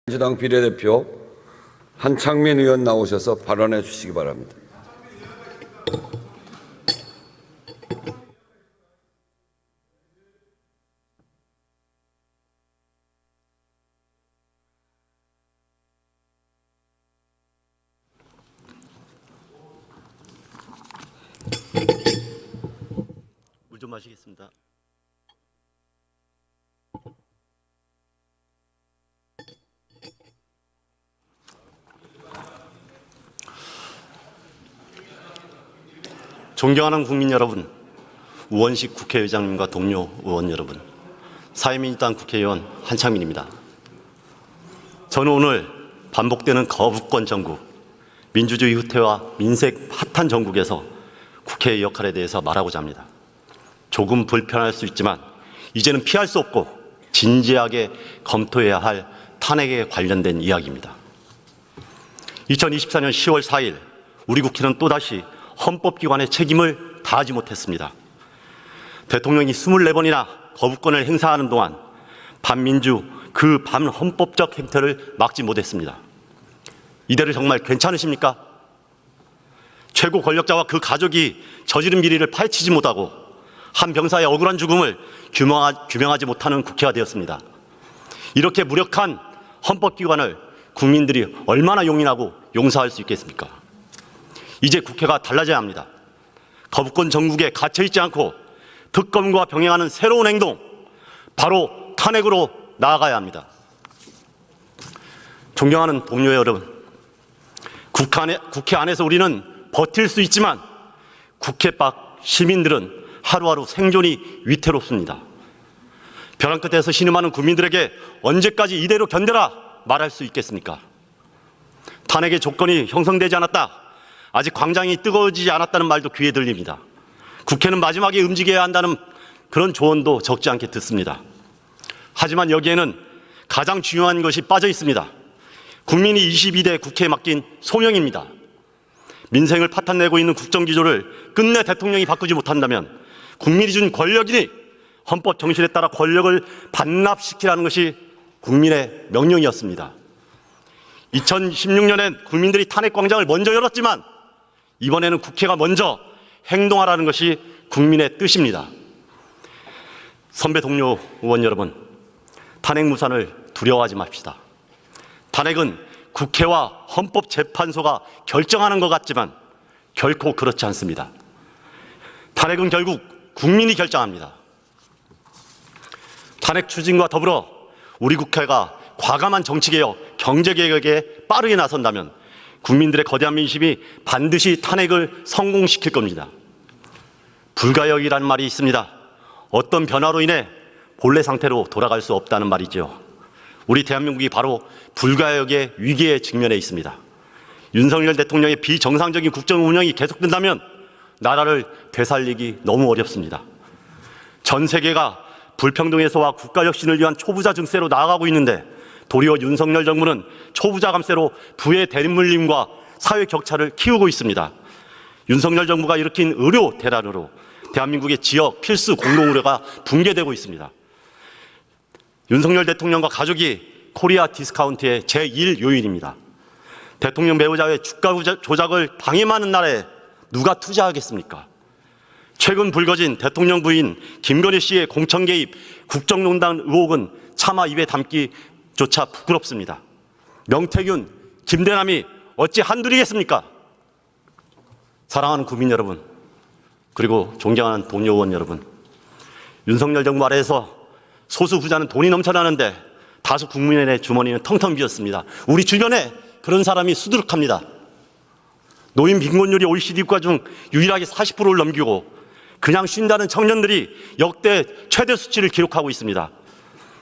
민주당 비례대표 한창민 의원 나오셔서 발언해 주시기 바랍니다. 물 좀 마시겠습니다. 존경하는 국민 여러분, 우원식 국회의장님과 동료 의원 여러분, 사회민주당 국회의원 한창민입니다. 저는 오늘 반복되는 거부권 정국, 민주주의 후퇴와 민생 파탄 정국에서 국회의 역할에 대해서 말하고자 합니다. 조금 불편할 수 있지만 이제는 피할 수 없고 진지하게 검토해야 할 탄핵에 관련된 이야기입니다. 2024년 10월 4일 우리 국회는 또다시 헌법기관의 책임을 다하지 못했습니다. 대통령이 24번이나 거부권을 행사하는 동안 반민주 그 반헌법적 행태를 막지 못했습니다. 이대로 정말 괜찮으십니까? 최고 권력자와 그 가족이 저지른 비리를 파헤치지 못하고 한 병사의 억울한 죽음을 규명하지 못하는 국회가 되었습니다. 이렇게 무력한 헌법기관을 국민들이 얼마나 용인하고 용서할 수 있겠습니까? 이제 국회가 달라져야 합니다. 거부권 정국에 갇혀있지 않고 특검과 병행하는 새로운 행동, 바로 탄핵으로 나아가야 합니다. 존경하는 동료 여러분, 국회 안에서 우리는 버틸 수 있지만 국회 밖 시민들은 하루하루 생존이 위태롭습니다. 벼랑 끝에서 신음하는 국민들에게 언제까지 이대로 견뎌라 말할 수 있겠습니까? 탄핵의 조건이 형성되지 않았다, 아직 광장이 뜨거워지지 않았다는 말도 귀에 들립니다. 국회는 마지막에 움직여야 한다는 그런 조언도 적지 않게 듣습니다. 하지만 여기에는 가장 중요한 것이 빠져 있습니다. 국민이 22대 국회에 맡긴 소명입니다. 민생을 파탄내고 있는 국정기조를 끝내 대통령이 바꾸지 못한다면 국민이 준 권력이니 헌법 정신에 따라 권력을 반납시키라는 것이 국민의 명령이었습니다. 2016년엔 국민들이 탄핵광장을 먼저 열었지만 이번에는 국회가 먼저 행동하라는 것이 국민의 뜻입니다. 선배 동료 의원 여러분, 탄핵 무산을 두려워하지 맙시다. 탄핵은 국회와 헌법재판소가 결정하는 것 같지만 결코 그렇지 않습니다. 탄핵은 결국 국민이 결정합니다. 탄핵 추진과 더불어 우리 국회가 과감한 정치개혁, 경제개혁에 빠르게 나선다면 국민들의 거대한 민심이 반드시 탄핵을 성공시킬 겁니다. 불가역이라는 말이 있습니다. 어떤 변화로 인해 본래 상태로 돌아갈 수 없다는 말이죠. 우리 대한민국이 바로 불가역의 위기에 직면해 있습니다. 윤석열 대통령의 비정상적인 국정 운영이 계속된다면 나라를 되살리기 너무 어렵습니다. 전 세계가 불평등 해소와 국가 혁신을 위한 초부자 증세로 나아가고 있는데 도리어 윤석열 정부는 초부자 감세로 부의 대립물림과 사회 격차를 키우고 있습니다. 윤석열 정부가 일으킨 의료 대란으로 대한민국의 지역 필수 공동의료가 붕괴되고 있습니다. 윤석열 대통령과 가족이 코리아 디스카운트의 제1 요인입니다. 대통령 배우자의 주가 조작을 방임하는 날에 누가 투자하겠습니까? 최근 불거진 대통령 부인 김건희 씨의 공천 개입 국정농단 의혹은 차마 입에 담기조차 부끄럽습니다. 명태균, 김대남이 어찌 한둘이겠습니까? 사랑하는 국민 여러분, 그리고 존경하는 동료 의원 여러분, 윤석열 정부 아래에서 소수 부자는 돈이 넘쳐나는데 다수 국민의 주머니는 텅텅 비었습니다. 우리 주변에 그런 사람이 수두룩합니다. 노인 빈곤율이 OECD 국가 중 유일하게 40%를 넘기고 그냥 쉰다는 청년들이 역대 최대 수치를 기록하고 있습니다.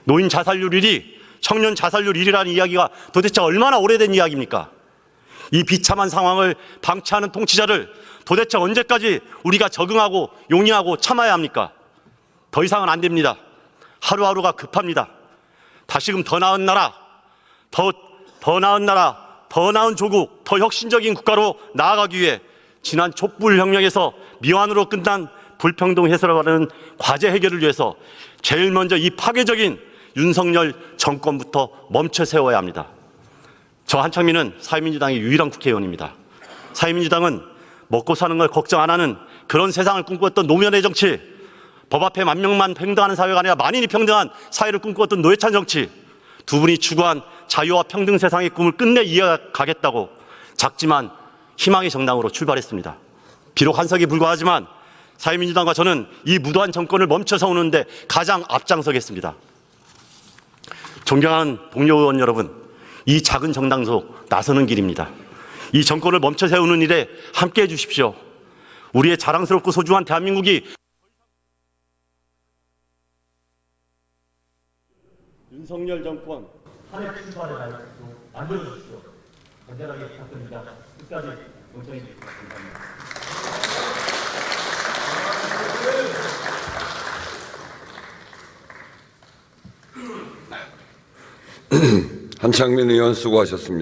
노인 자살률 1위, 청년 자살률 1위라는 이야기가 도대체 얼마나 오래된 이야기입니까? 이 비참한 상황을 방치하는 통치자를 도대체 언제까지 우리가 적응하고 용인하고 참아야 합니까? 더 이상은 안 됩니다. 하루하루가 급합니다. 다시금 더 나은 나라, 더 나은 나라, 더 나은 조국, 더 혁신적인 국가로 나아가기 위해 지난 촛불혁명에서 미완으로 끝난 불평등 해소를 하는 과제 해결을 위해서 제일 먼저 이 파괴적인 윤석열 정권부터 멈춰 세워야 합니다. 저 한창민은 사회민주당의 유일한 국회의원입니다. 사회민주당은 먹고 사는 걸 걱정 안 하는 그런 세상을 꿈꾸었던 노무현의 정치, 법 앞에 만 명만 평등하는 사회가 아니라 만인이 평등한 사회를 꿈꾸었던 노회찬 정치, 두 분이 추구한 자유와 평등 세상의 꿈을 끝내 이어가겠다고 작지만 희망의 정당으로 출발했습니다. 비록 한석에 불과하지만 사회민주당과 저는 이 무도한 정권을 멈춰 세우는데 가장 앞장서겠습니다. 존경하는 동료 의원 여러분, 이 작은 정당도 나서는 길입니다. 이 정권을 멈춰 세우는 일에 함께해 주십시오. 우리의 자랑스럽고 소중한 대한민국이 윤석열 정권 탄핵 출발의 날 만들어 주십시오. 간절하게 부탁드립니다. 끝까지 경청해 주시기 바랍니다. 한창민 의원 수고하셨습니다.